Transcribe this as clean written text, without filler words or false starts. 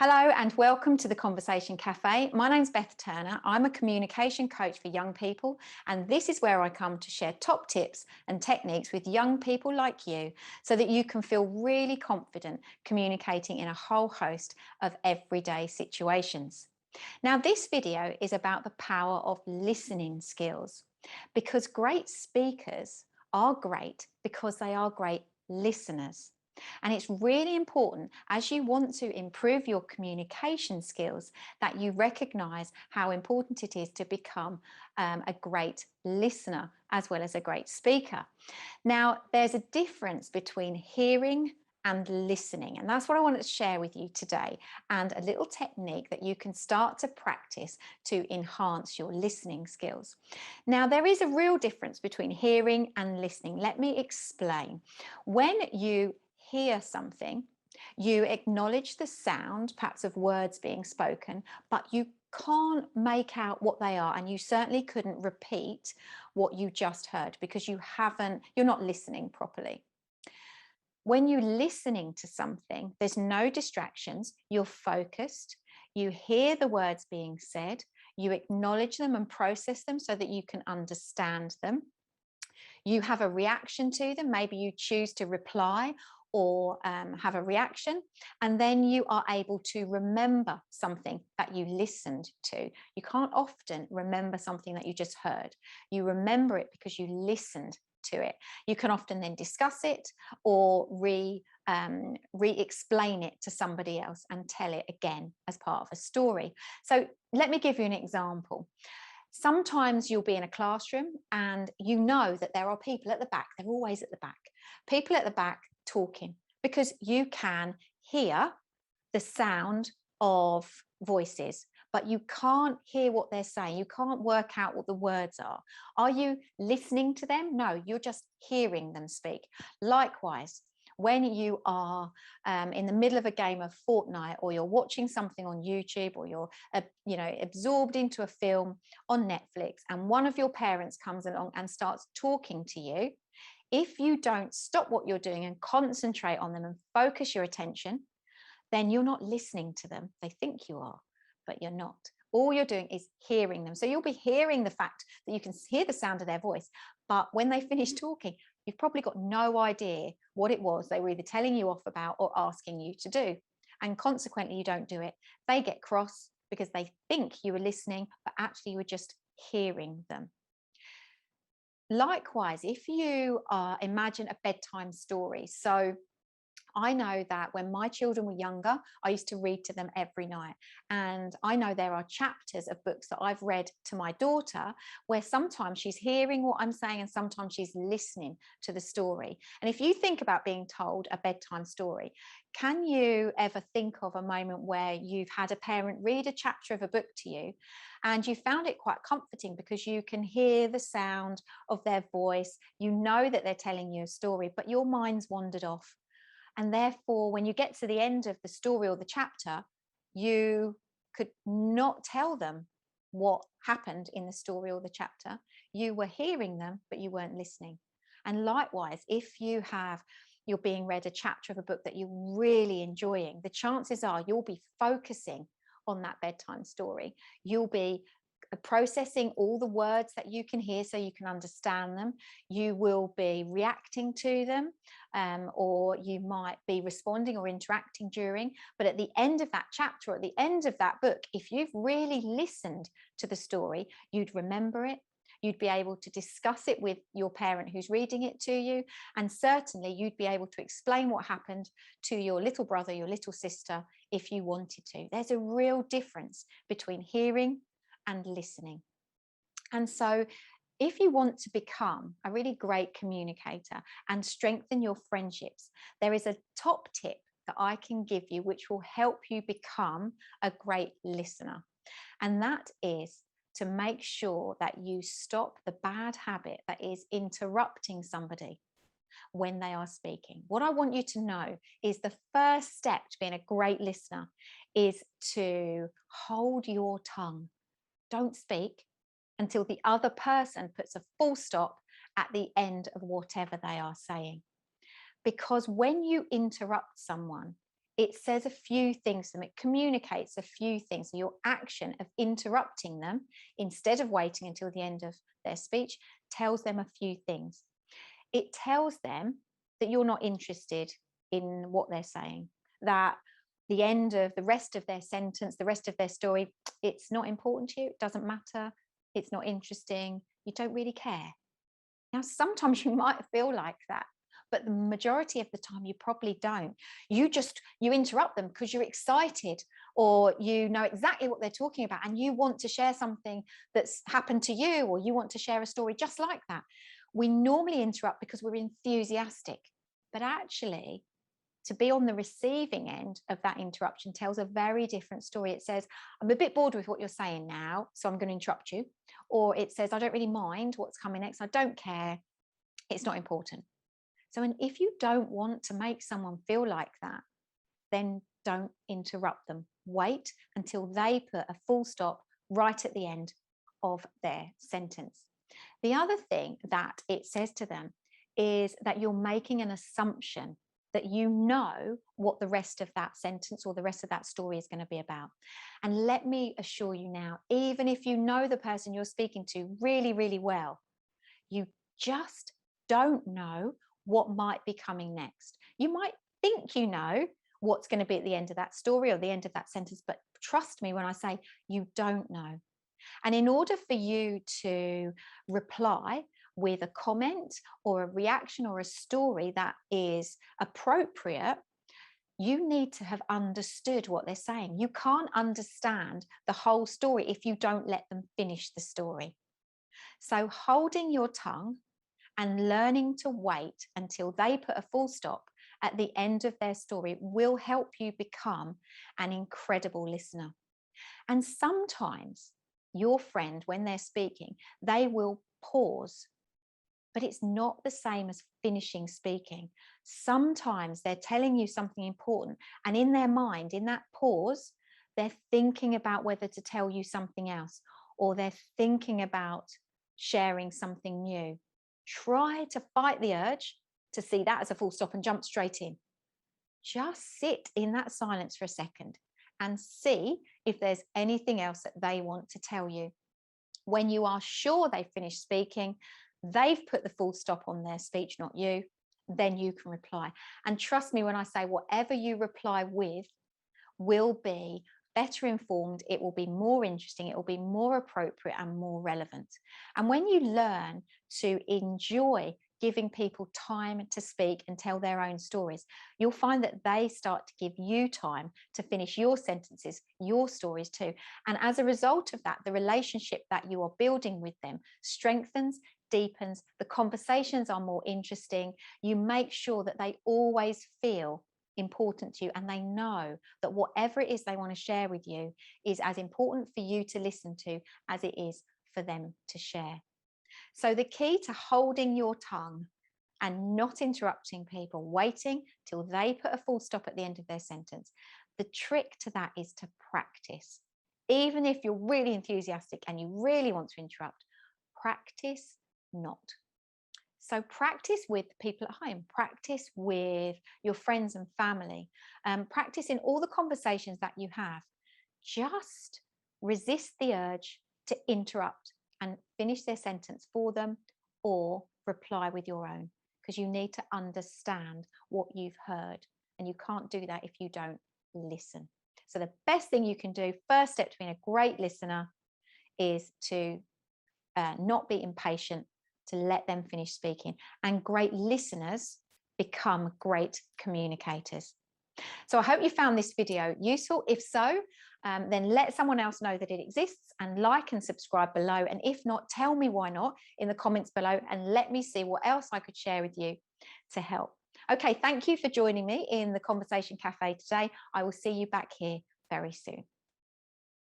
Hello and welcome to the Conversation Cafe. My name's Beth Turner. I'm a communication coach for young people, and this is where I come to share top tips and techniques with young people like you so that you can feel really confident communicating in a whole host of everyday situations. Now, this video is about the power of listening skills because great speakers are great because they are great listeners. And it's really important as you want to improve your communication skills that you recognize how important it is to become a great listener as well as a great speaker. Now, there's a difference between hearing and listening, and that's what I wanted to share with you today, and a little technique that you can start to practice to enhance your listening skills. Now, there is a real difference between hearing and listening. Let me explain. When you hear something, you acknowledge the sound, perhaps of words being spoken, but you can't make out what they are, and you certainly couldn't repeat what you just heard because you're not listening properly. When you're listening to something, there's no distractions, you're focused, you hear the words being said, you acknowledge them and process them so that you can understand them. You have a reaction to them, maybe you choose to reply or have a reaction, and then you are able to remember something that you listened to. You can't often remember something that you just heard. You remember it because you listened to it. You can often then discuss it or re-explain it to somebody else and tell it again as part of a story. So let me give you an example. Sometimes you'll be in a classroom and you know that there are people at the back. They're always at the back. People at the back talking because you can hear the sound of voices, but you can't hear what they're saying. You can't work out what the words are. Are you listening to them? No, you're just hearing them speak. Likewise, when you are in the middle of a game of Fortnite, or you're watching something on YouTube, or you're absorbed into a film on Netflix, and one of your parents comes along and starts talking to you, if you don't stop what you're doing and concentrate on them and focus your attention, then you're not listening to them. They think you are, but you're not. All you're doing is hearing them. So you'll be hearing the fact that you can hear the sound of their voice, but when they finish talking, you've probably got no idea what it was they were either telling you off about or asking you to do. And consequently, you don't do it. They get cross because they think you were listening, but actually you were just hearing them. Likewise, if you imagine a bedtime story. So I know that when my children were younger, I used to read to them every night. And I know there are chapters of books that I've read to my daughter where sometimes she's hearing what I'm saying and sometimes she's listening to the story. And if you think about being told a bedtime story, can you ever think of a moment where you've had a parent read a chapter of a book to you and you found it quite comforting because you can hear the sound of their voice, you know that they're telling you a story, but your mind's wandered off. And therefore, when you get to the end of the story or the chapter, you could not tell them what happened in the story or the chapter. You were hearing them, but you weren't listening. And likewise, if you're being read a chapter of a book that you're really enjoying, the chances are you'll be focusing on that bedtime story. You'll be processing all the words that you can hear so you can understand them. You will be reacting to them, or you might be responding or interacting during. But at the end of that chapter, or at the end of that book, if you've really listened to the story, you'd remember it. You'd be able to discuss it with your parent who's reading it to you. And certainly you'd be able to explain what happened to your little brother, your little sister, if you wanted to. There's a real difference between hearing and listening. And so if you want to become a really great communicator and strengthen your friendships, there is a top tip that I can give you which will help you become a great listener. And that is to make sure that you stop the bad habit that is interrupting somebody when they are speaking. What I want you to know is the first step to being a great listener is to hold your tongue. Don't speak until the other person puts a full stop at the end of whatever they are saying. Because when you interrupt someone, it says a few things to them. It communicates a few things. So your action of interrupting them instead of waiting until the end of their speech tells them a few things. It tells them that you're not interested in what they're saying, that the end of the rest of their sentence, the rest of their story, it's not important to you, it doesn't matter, it's not interesting, you don't really care. Now, sometimes you might feel like that, but the majority of the time you probably don't. You interrupt them because you're excited, or you know exactly what they're talking about and you want to share something that's happened to you, or you want to share a story just like that. We normally interrupt because we're enthusiastic, but actually to be on the receiving end of that interruption tells a very different story. It says, I'm a bit bored with what you're saying now, so I'm going to interrupt you. Or it says, I don't really mind what's coming next. I don't care. It's not important. So, and if you don't want to make someone feel like that, then don't interrupt them. Wait until they put a full stop right at the end of their sentence. The other thing that it says to them is that you're making an assumption that you know what the rest of that sentence or the rest of that story is going to be about. And let me assure you now, even if you know the person you're speaking to really, really well, you just don't know what might be coming next. You might think you know what's going to be at the end of that story or the end of that sentence, but trust me when I say you don't know. And in order for you to reply with a comment or a reaction or a story that is appropriate, you need to have understood what they're saying. You can't understand the whole story if you don't let them finish the story. So holding your tongue and learning to wait until they put a full stop at the end of their story will help you become an incredible listener. And sometimes your friend, when they're speaking, they will pause, but it's not the same as finishing speaking. Sometimes they're telling you something important, and in their mind, in that pause, they're thinking about whether to tell you something else, or they're thinking about sharing something new. Try to fight the urge to see that as a full stop and jump straight in. Just sit in that silence for a second and see if there's anything else that they want to tell you. When you are sure they've finished speaking, they've put the full stop on their speech, not you, then you can reply. And trust me when I say whatever you reply with will be better informed, it will be more interesting, it will be more appropriate and more relevant. And when you learn to enjoy giving people time to speak and tell their own stories, you'll find that they start to give you time to finish your sentences, your stories too. And as a result of that, the relationship that you are building with them strengthens, deepens, the conversations are more interesting. You make sure that they always feel important to you, and they know that whatever it is they want to share with you is as important for you to listen to as it is for them to share. So the key to holding your tongue and not interrupting people, waiting till they put a full stop at the end of their sentence, the trick to that is to practice. Even if you're really enthusiastic and you really want to interrupt, practice not. So practice with people at home, practice with your friends and family, practice in all the conversations that you have. Just resist the urge to interrupt and finish their sentence for them, or reply with your own, because you need to understand what you've heard, and you can't do that if you don't listen. So the best thing you can do, first step to being a great listener, is to not be impatient, to let them finish speaking. And great listeners become great communicators. So I hope you found this video useful. If so, then let someone else know that it exists, and like and subscribe below. And if not, tell me why not in the comments below, and let me see what else I could share with you to help. Okay, thank you for joining me in the Conversation Cafe today. I will see you back here very soon.